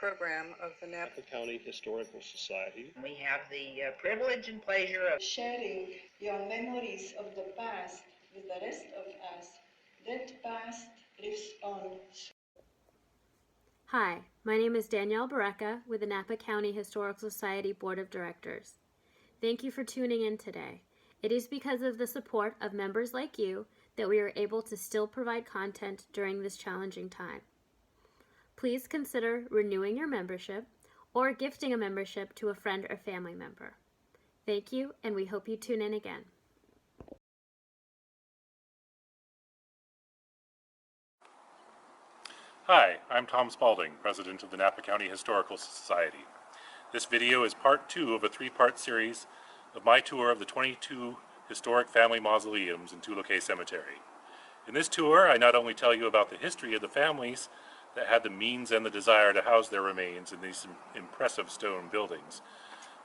program of the Napa County Historical Society. We have the privilege and pleasure of sharing your memories of the past with the rest of us. That past lives on. Hi, my name is Danielle Barreca with the Napa County Historical Society Board of Directors. Thank you for tuning in today. It is because of the support of members like you that we are able to still provide content during this challenging time. Please consider renewing your membership or gifting a membership to a friend or family member. Thank you, and we hope you tune in again. Hi, I'm Tom Spaulding, President of the Napa County Historical Society. This video is part 2 of a 3-part series of my tour of the 22 historic family mausoleums in Tulocay Cemetery. In this tour, I not only tell you about the history of the families that had the means and the desire to house their remains in these impressive stone buildings,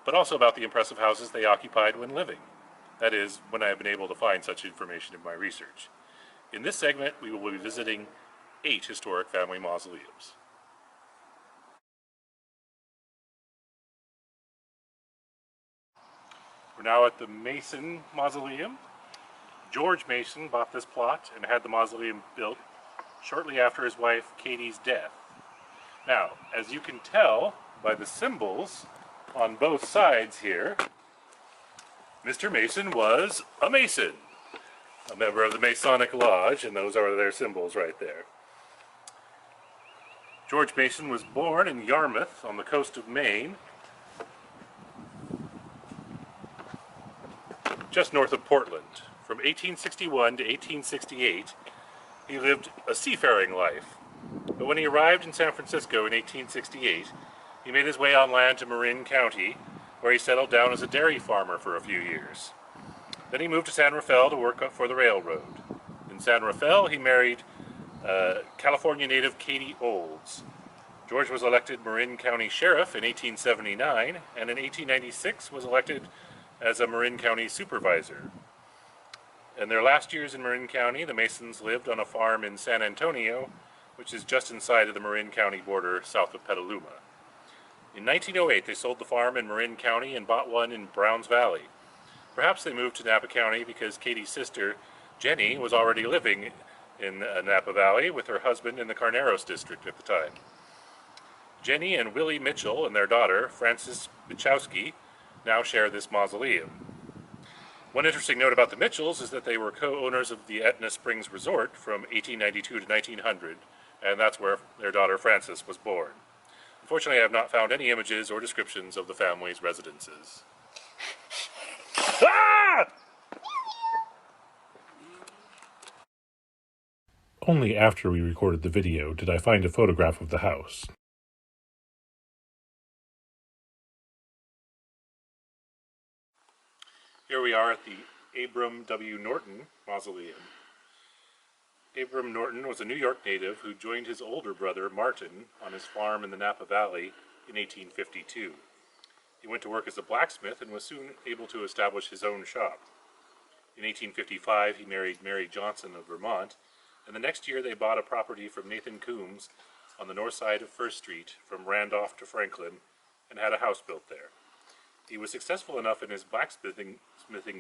but also about the impressive houses they occupied when living. That is, when I have been able to find such information in my research. In this segment, we will be visiting 8 historic family mausoleums. We're now at the Mason Mausoleum. George Mason bought this plot and had the mausoleum built shortly after his wife Katie's death. Now, as you can tell by the symbols on both sides here, Mr. Mason was a Mason, a member of the Masonic Lodge, and those are their symbols right there. George Mason was born in Yarmouth on the coast of Maine, just north of Portland. From 1861 to 1868, he lived a seafaring life. But when he arrived in San Francisco in 1868, he made his way on land to Marin County, where he settled down as a dairy farmer for a few years. Then he moved to San Rafael to work for the railroad. In San Rafael, he married California native Katie Olds. George was elected Marin County Sheriff in 1879, and in 1896 was elected as a Marin County Supervisor. In their last years in Marin County, the Masons lived on a farm in San Antonio, which is just inside of the Marin County border south of Petaluma. In 1908, they sold the farm in Marin County and bought one in Browns Valley. Perhaps they moved to Napa County because Katie's sister, Jenny, was already living in Napa Valley with her husband in the Carneros district at the time. Jenny and Willie Mitchell and their daughter, Frances Bichowski, now share this mausoleum. One interesting note about the Mitchells is that they were co-owners of the Etna Springs Resort from 1892 to 1900, and that's where their daughter Frances was born. Unfortunately, I have not found any images or descriptions of the family's residences. Ah! Only after we recorded the video did I find a photograph of the house. Here we are at the Abram W. Norton Mausoleum. Abram Norton was a New York native who joined his older brother Martin on his farm in the Napa Valley in 1852. He went to work as a blacksmith and was soon able to establish his own shop. In 1855 he married Mary Johnson of Vermont, and the next year they bought a property from Nathan Coombs on the north side of First Street from Randolph to Franklin and had a house built there. He was successful enough in his blacksmithing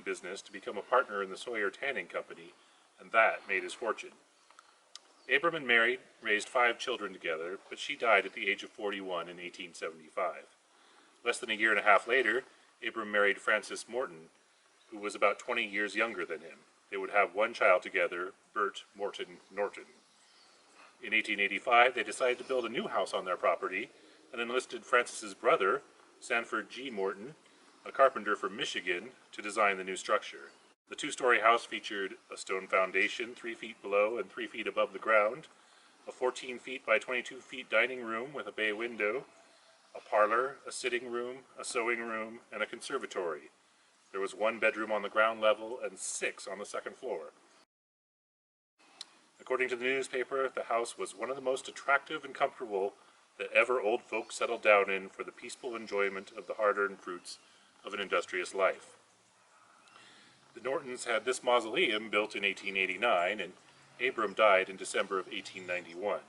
business to become a partner in the Sawyer Tanning Company, and that made his fortune. Abram and Mary raised 5 children together, but she died at the age of 41 in 1875. Less than a year and a half later, Abram married Frances Morton, who was about 20 years younger than him. They would have one child together, Bert Morton Norton. In 1885, they decided to build a new house on their property and enlisted Frances's brother, Sanford G. Morton, a carpenter from Michigan, to design the new structure. The 2-story house featured a stone foundation 3 feet below and 3 feet above the ground, a 14 feet by 22 feet dining room with a bay window, a parlor, a sitting room, a sewing room, and a conservatory. There was 1 bedroom on the ground level and 6 on the second floor. According to the newspaper, the house was one of the most attractive and comfortable that ever old folks settled down in for the peaceful enjoyment of the hard-earned fruits of an industrious life. The Nortons had this mausoleum built in 1889, and Abram died in December of 1891.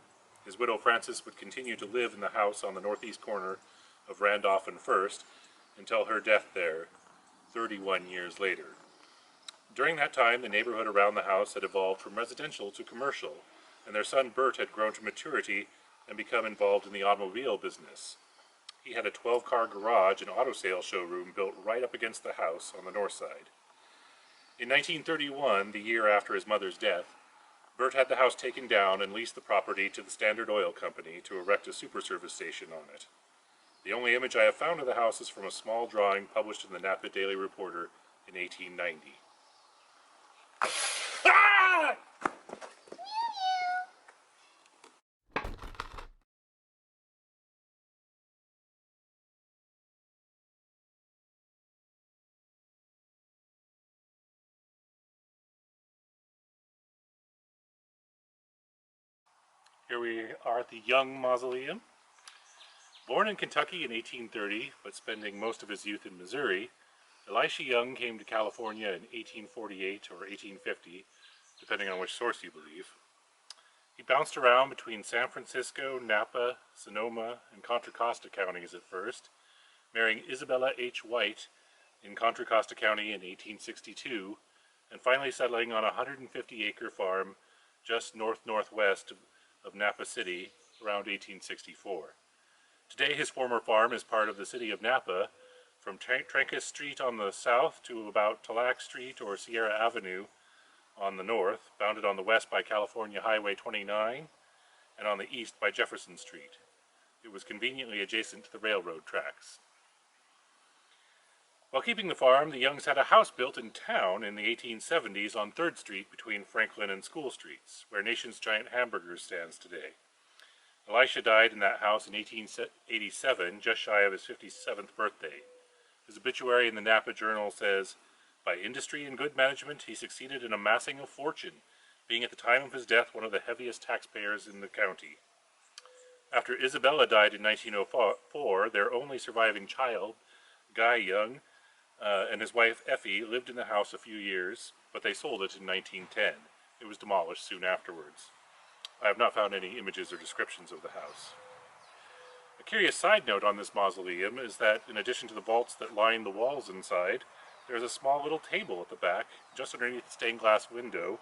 His widow Frances would continue to live in the house on the northeast corner of Randolph and First until her death there 31 years later. During that time, the neighborhood around the house had evolved from residential to commercial, and their son Bert had grown to maturity and become involved in the automobile business. He had a 12-car garage and auto sale showroom built right up against the house on the north side. In 1931, the year after his mother's death, Bert had the house taken down and leased the property to the Standard Oil Company to erect a super service station on it. The only image I have found of the house is from a small drawing published in the Napa Daily Reporter in 1890. Ah! Here we are at the Young Mausoleum. Born in Kentucky in 1830, but spending most of his youth in Missouri, Elisha Young came to California in 1848 or 1850, depending on which source you believe. He bounced around between San Francisco, Napa, Sonoma, and Contra Costa counties at first, marrying Isabella H. White in Contra Costa County in 1862, and finally settling on a 150-acre farm just northwest of Napa City around 1864. Today his former farm is part of the city of Napa, from Trancas Street on the south to about Tulocay Street or Sierra Avenue on the north, bounded on the west by California Highway 29, and on the east by Jefferson Street. It was conveniently adjacent to the railroad tracks. While keeping the farm, the Youngs had a house built in town in the 1870s on 3rd Street between Franklin and School Streets, where Nation's Giant Hamburgers stands today. Elisha died in that house in 1887, just shy of his 57th birthday. His obituary in the Napa Journal says, "By industry and good management, he succeeded in amassing a fortune, being at the time of his death one of the heaviest taxpayers in the county." After Isabella died in 1904, their only surviving child, Guy Young, and his wife Effie lived in the house a few years, but they sold it in 1910. It was demolished soon afterwards. I have not found any images or descriptions of the house. A curious side note on this mausoleum is that in addition to the vaults that line the walls inside, there is a small little table at the back, just underneath the stained glass window,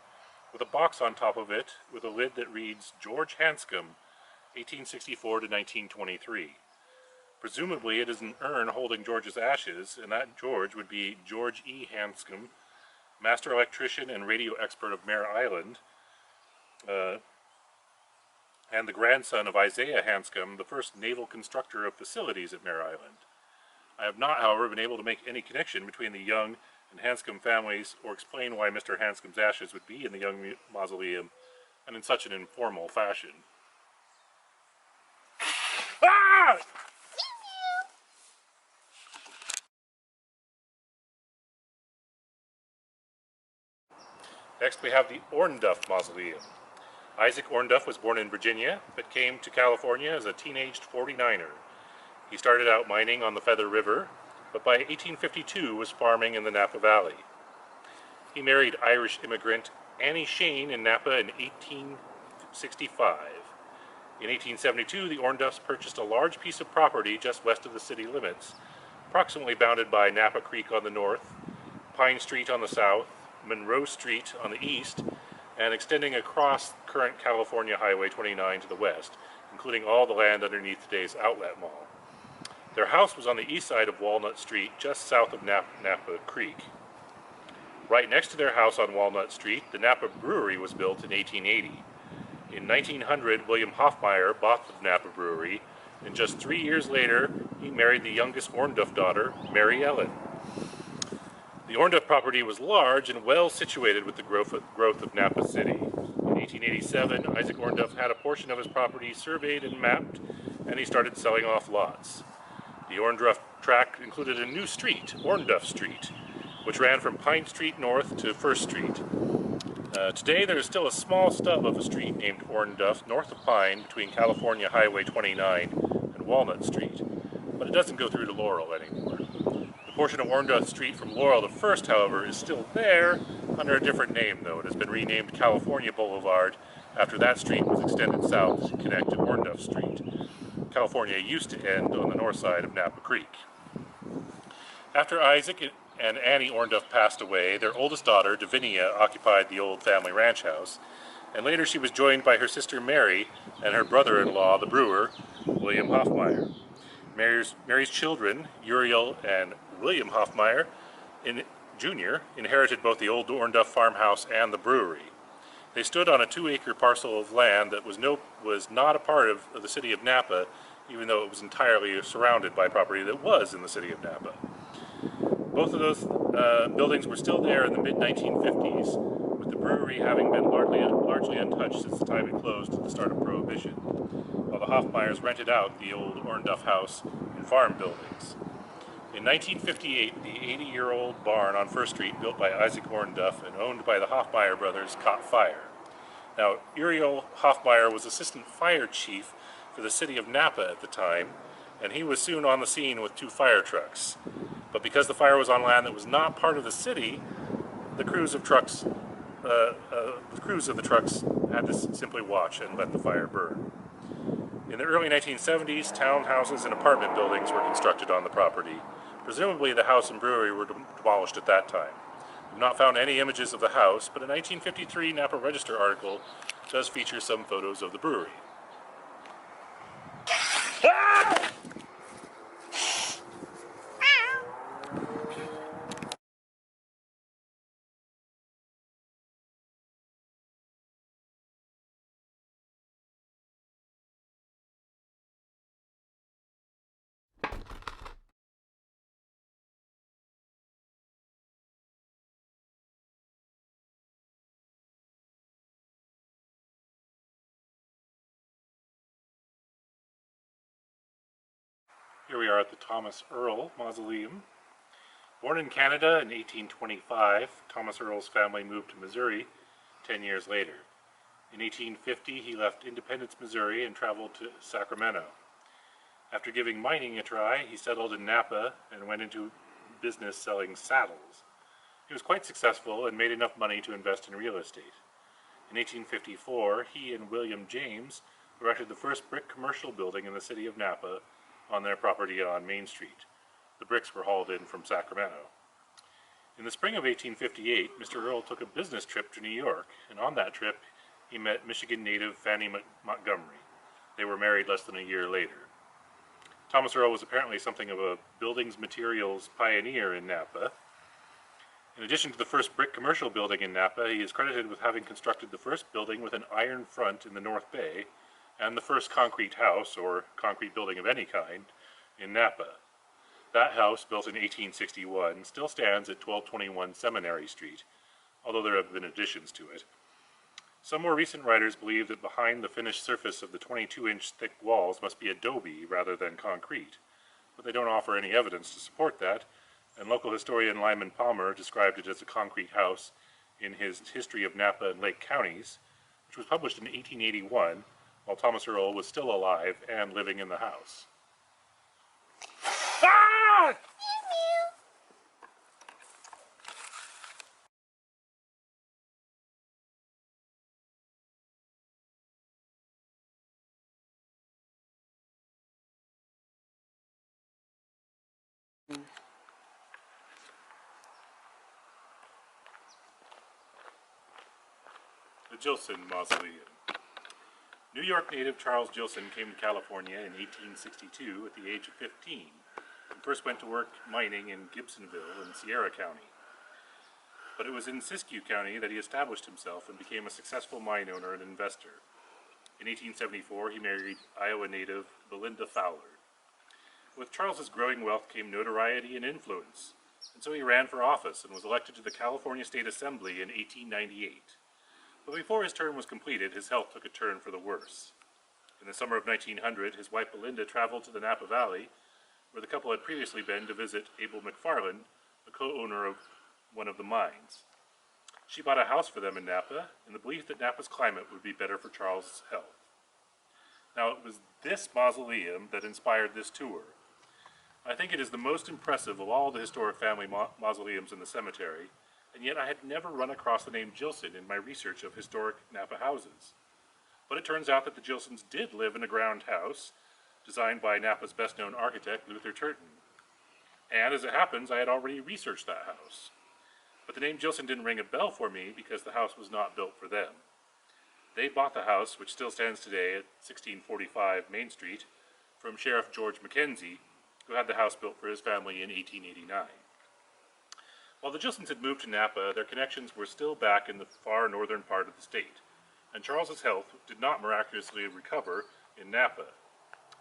with a box on top of it with a lid that reads George Hanscom, 1864 to 1923. Presumably it is an urn holding George's ashes, and that George would be George E. Hanscom, master electrician and radio expert of Mare Island, and the grandson of Isaiah Hanscom, the first naval constructor of facilities at Mare Island. I have not, however, been able to make any connection between the Young and Hanscom families or explain why Mr. Hanscom's ashes would be in the Young Mausoleum, and in such an informal fashion. Ah! Next we have the Duff Mausoleum. Isaac Duff was born in Virginia, but came to California as a teenaged 49er. He started out mining on the Feather River, but by 1852 was farming in the Napa Valley. He married Irish immigrant Annie Shane in Napa in 1865. In 1872, the Duffs purchased a large piece of property just west of the city limits, approximately bounded by Napa Creek on the north, Pine Street on the south, Monroe Street on the east, and extending across current California Highway 29 to the west, including all the land underneath today's Outlet Mall. Their house was on the east side of Walnut Street, just south of Napa Creek. Right next to their house on Walnut Street, the Napa Brewery was built in 1880. In 1900, William Hoffmeyer bought the Napa Brewery, and just 3 years later, he married the youngest Duff daughter, Mary Ellen. The Duff property was large and well situated with the growth of Napa City. In 1887, Isaac Duff had a portion of his property surveyed and mapped, and he started selling off lots. The Duff tract included a new street, Duff Street, which ran from Pine Street north to First Street. Today there is still a small stub of a street named Duff north of Pine between California Highway 29 and Walnut Street, but it doesn't go through to Laurel anymore. The portion of Duff Street from Laurel to First, however, is still there under a different name, though. It has been renamed California Boulevard after that street was extended south to connect to Ornduff Street. California used to end on the north side of Napa Creek. After Isaac and Annie Ornduff passed away, their oldest daughter, Davinia, occupied the old family ranch house, and later she was joined by her sister Mary and her brother-in-law, the brewer, William Hoffmeyer. Mary's children, Uriel and William Hoffmeyer Jr., inherited both the old Ornduff farmhouse and the brewery. They stood on a 2-acre parcel of land that was not a part of the city of Napa, even though it was entirely surrounded by property that was in the city of Napa. Both of those buildings were still there in the mid-1950s, with the brewery having been largely untouched since the time it closed at the start of Prohibition, while the Hoffmeyers rented out the old Ornduff house and farm buildings. In 1958, the 80-year-old barn on First Street, built by Isaac Ornduff and owned by the Hoffmeyer brothers, caught fire. Now, Uriel Hoffmeyer was assistant fire chief for the city of Napa at the time, and he was soon on the scene with 2 fire trucks. But because the fire was on land that was not part of the city, the crews of the trucks had to simply watch and let the fire burn. In the early 1970s, townhouses and apartment buildings were constructed on the property. Presumably the house and brewery were demolished at that time. We've not found any images of the house, but a 1953 Napa Register article does feature some photos of the brewery. Here we are at the Thomas Earl Mausoleum. Born in Canada in 1825, Thomas Earl's family moved to Missouri 10 years later. In 1850, he left Independence, Missouri and traveled to Sacramento. After giving mining a try, he settled in Napa and went into business selling saddles. He was quite successful and made enough money to invest in real estate. In 1854, he and William James erected the first brick commercial building in the city of Napa on their property on Main Street. The bricks were hauled in from Sacramento. In the spring of 1858, Mr. Earl took a business trip to New York, and on that trip he met Michigan native Fanny Montgomery. They were married less than a year later. Thomas Earl was apparently something of a buildings materials pioneer in Napa. In addition to the first brick commercial building in Napa, he is credited with having constructed the first building with an iron front in the North Bay, and the first concrete house, or concrete building of any kind, in Napa. That house, built in 1861, still stands at 1221 Seminary Street, although there have been additions to it. Some more recent writers believe that behind the finished surface of the 22-inch thick walls must be adobe rather than concrete, but they don't offer any evidence to support that, and local historian Lyman Palmer described it as a concrete house in his History of Napa and Lake Counties, which was published in 1881, while Thomas Earl was still alive and living in the house. Ah! The Gilson Mausoleum. New York native Charles Gilson came to California in 1862 at the age of 15 and first went to work mining in Gibsonville in Sierra County. But it was in Siskiyou County that he established himself and became a successful mine owner and investor. In 1874, he married Iowa native Belinda Fowler. With Charles's growing wealth came notoriety and influence, and so he ran for office and was elected to the California State Assembly in 1898. But before his term was completed, his health took a turn for the worse. In the summer of 1900, his wife Belinda traveled to the Napa Valley, where the couple had previously been to visit Abel McFarland, a co-owner of one of the mines. She bought a house for them in Napa, in the belief that Napa's climate would be better for Charles's health. Now, it was this mausoleum that inspired this tour. I think it is the most impressive of all the historic family mausoleums in the cemetery, and yet I had never run across the name Gilson in my research of historic Napa houses. But it turns out that the Gilsons did live in a ground house designed by Napa's best-known architect, Luther Turton. And as it happens, I had already researched that house. But the name Gilson didn't ring a bell for me because the house was not built for them. They bought the house, which still stands today at 1645 Main Street, from Sheriff George Mackenzie, who had the house built for his family in 1889. While the Gilsons had moved to Napa, their connections were still back in the far northern part of the state, and Charles's health did not miraculously recover in Napa.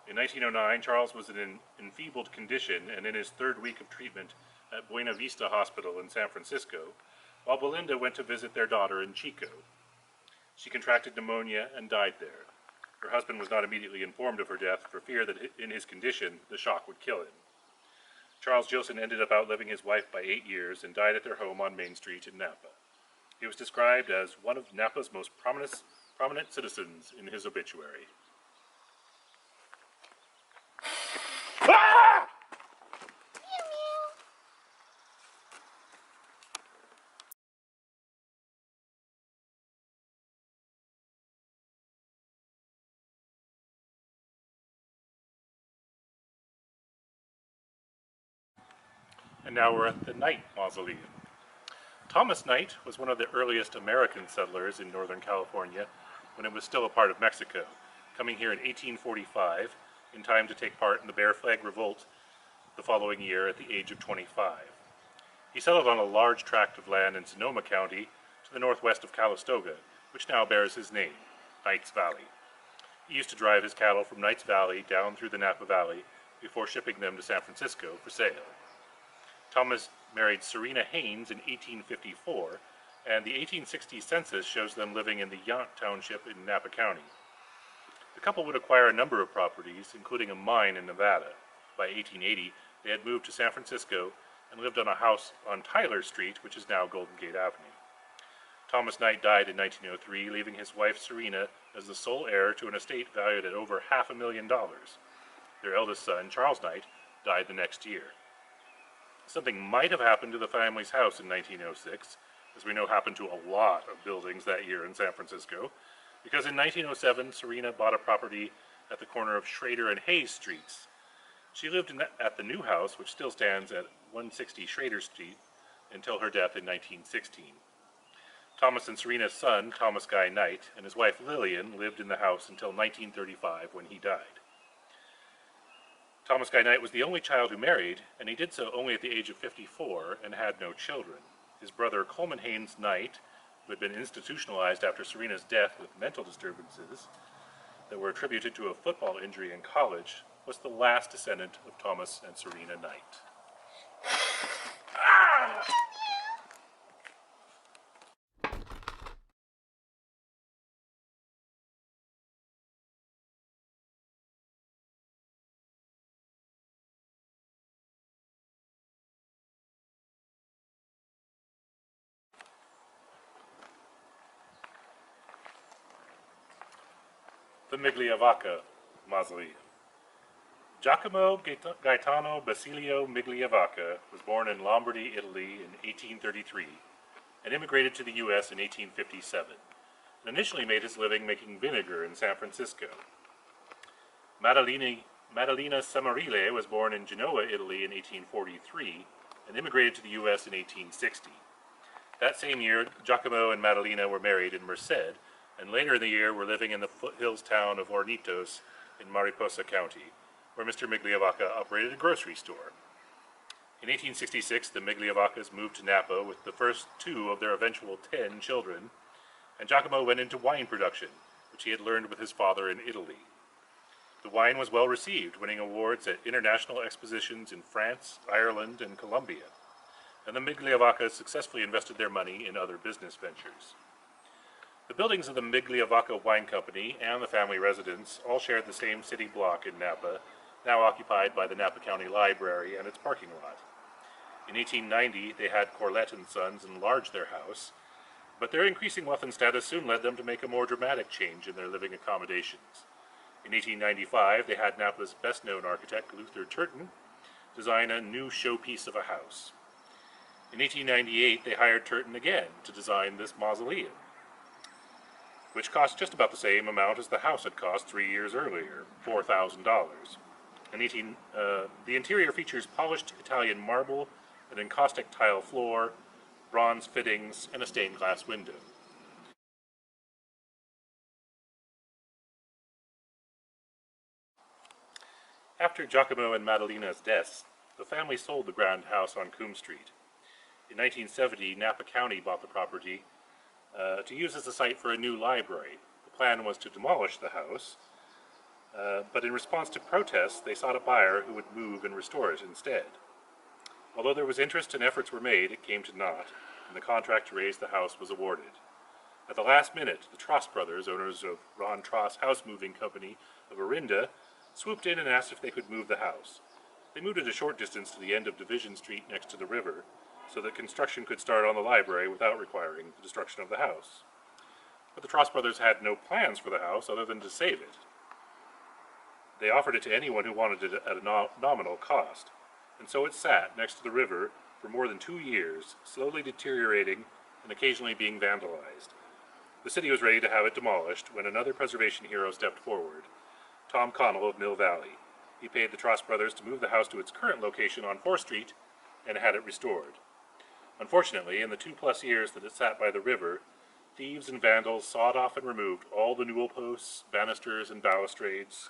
In 1909, Charles was in an enfeebled condition and in his third week of treatment at Buena Vista Hospital in San Francisco, while Belinda went to visit their daughter in Chico. She contracted pneumonia and died there. Her husband was not immediately informed of her death for fear that in his condition the shock would kill him. Charles Gilson ended up outliving his wife by 8 years and died at their home on Main Street in Napa. He was described as one of Napa's most prominent citizens in his obituary. Ah! And now we're at the Knight Mausoleum. Thomas Knight was one of the earliest American settlers in Northern California when it was still a part of Mexico, coming here in 1845 in time to take part in the Bear Flag Revolt the following year at the age of 25. He settled on a large tract of land in Sonoma County to the northwest of Calistoga, which now bears his name, Knight's Valley. He used to drive his cattle from Knight's Valley down through the Napa Valley before shipping them to San Francisco for sale. Thomas married Serena Haynes in 1854, and the 1860 census shows them living in the Yount Township in Napa County. The couple would acquire a number of properties, including a mine in Nevada. By 1880, they had moved to San Francisco and lived on a house on Tyler Street, which is now Golden Gate Avenue. Thomas Knight died in 1903, leaving his wife Serena as the sole heir to an estate valued at over $500,000. Their eldest son, Charles Knight, died the next year. Something might have happened to the family's house in 1906, as we know happened to a lot of buildings that year in San Francisco, because in 1907, Serena bought a property at the corner of Schrader and Hayes Streets. She lived at the new house, which still stands at 160 Schrader Street, until her death in 1916. Thomas and Serena's son, Thomas Guy Knight, and his wife Lillian lived in the house until 1935 when he died. Thomas Guy Knight was the only child who married, and he did so only at the age of 54 and had no children. His brother Coleman Haynes Knight, who had been institutionalized after Serena's death with mental disturbances that were attributed to a football injury in college, was the last descendant of Thomas and Serena Knight. Ah! The Migliavaca Mausoleum. Giacomo Gaetano Basilio Migliavaca was born in Lombardy, Italy in 1833 and immigrated to the U.S. in 1857, and initially made his living making vinegar in San Francisco. Maddalena Samarile was born in Genoa, Italy in 1843 and immigrated to the U.S. in 1860. That same year, Giacomo and Maddalena were married in Merced, and later in the year were living in the foothills town of Hornitos in Mariposa County, where Mr. Migliavaca operated a grocery store. In 1866, the Migliavacas moved to Napa with the first 2 of their eventual 10 children, and Giacomo went into wine production, which he had learned with his father in Italy. The wine was well received, winning awards at international expositions in France, Ireland, and Colombia, and the Migliavacas successfully invested their money in other business ventures. The buildings of the Migliavaca Wine Company and the family residence all shared the same city block in Napa, now occupied by the Napa County Library and its parking lot. In 1890, they had Corlett & Sons enlarge their house, but their increasing wealth and status soon led them to make a more dramatic change in their living accommodations. In 1895, they had Napa's best-known architect, Luther Turton, design a new showpiece of a house. In 1898, they hired Turton again to design this mausoleum. which cost just about the same amount as the house had cost 3 years earlier, $4,000. The interior features polished Italian marble, an encaustic tile floor, bronze fittings, and a stained glass window. After Giacomo and Madalina's deaths, the family sold the grand house on Coombe Street. In 1970, Napa County bought the property to use as a site for a new library. The plan was to demolish the house, but in response to protests, they sought a buyer who would move and restore it instead. Although there was interest and efforts were made, it came to naught, and the contract to raise the house was awarded. At the last minute, the Tross brothers, owners of Ron Tross House Moving Company of Orinda, swooped in and asked if they could move the house. They moved it a short distance to the end of Division Street next to the river, so that construction could start on the library without requiring the destruction of the house. But the Tross brothers had no plans for the house other than to save it. They offered it to anyone who wanted it at a nominal cost, and so it sat next to the river for more than 2 years, slowly deteriorating and occasionally being vandalized. The city was ready to have it demolished when another preservation hero stepped forward, Tom Connell of Mill Valley. He paid the Tross brothers to move the house to its current location on 4th Street and had it restored. Unfortunately, in the 2+ years that it sat by the river, thieves and vandals sawed off and removed all the newel posts, banisters, and balustrades.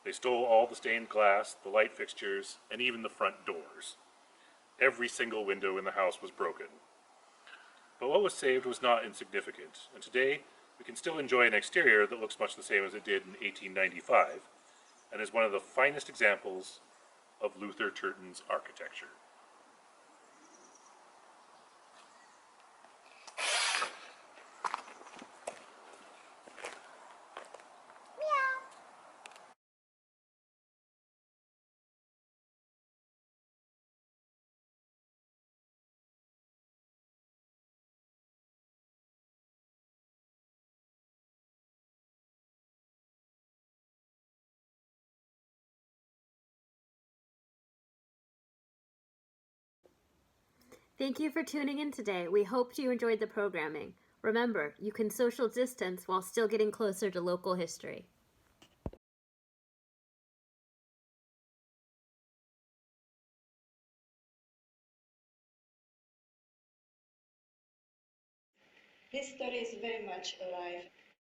They stole all the stained glass, the light fixtures, and even the front doors. Every single window in the house was broken. But what was saved was not insignificant, and today we can still enjoy an exterior that looks much the same as it did in 1895, and is one of the finest examples of Luther Turton's architecture. Thank you for tuning in today. We hope you enjoyed the programming. Remember, you can social distance while still getting closer to local history. History is very much alive.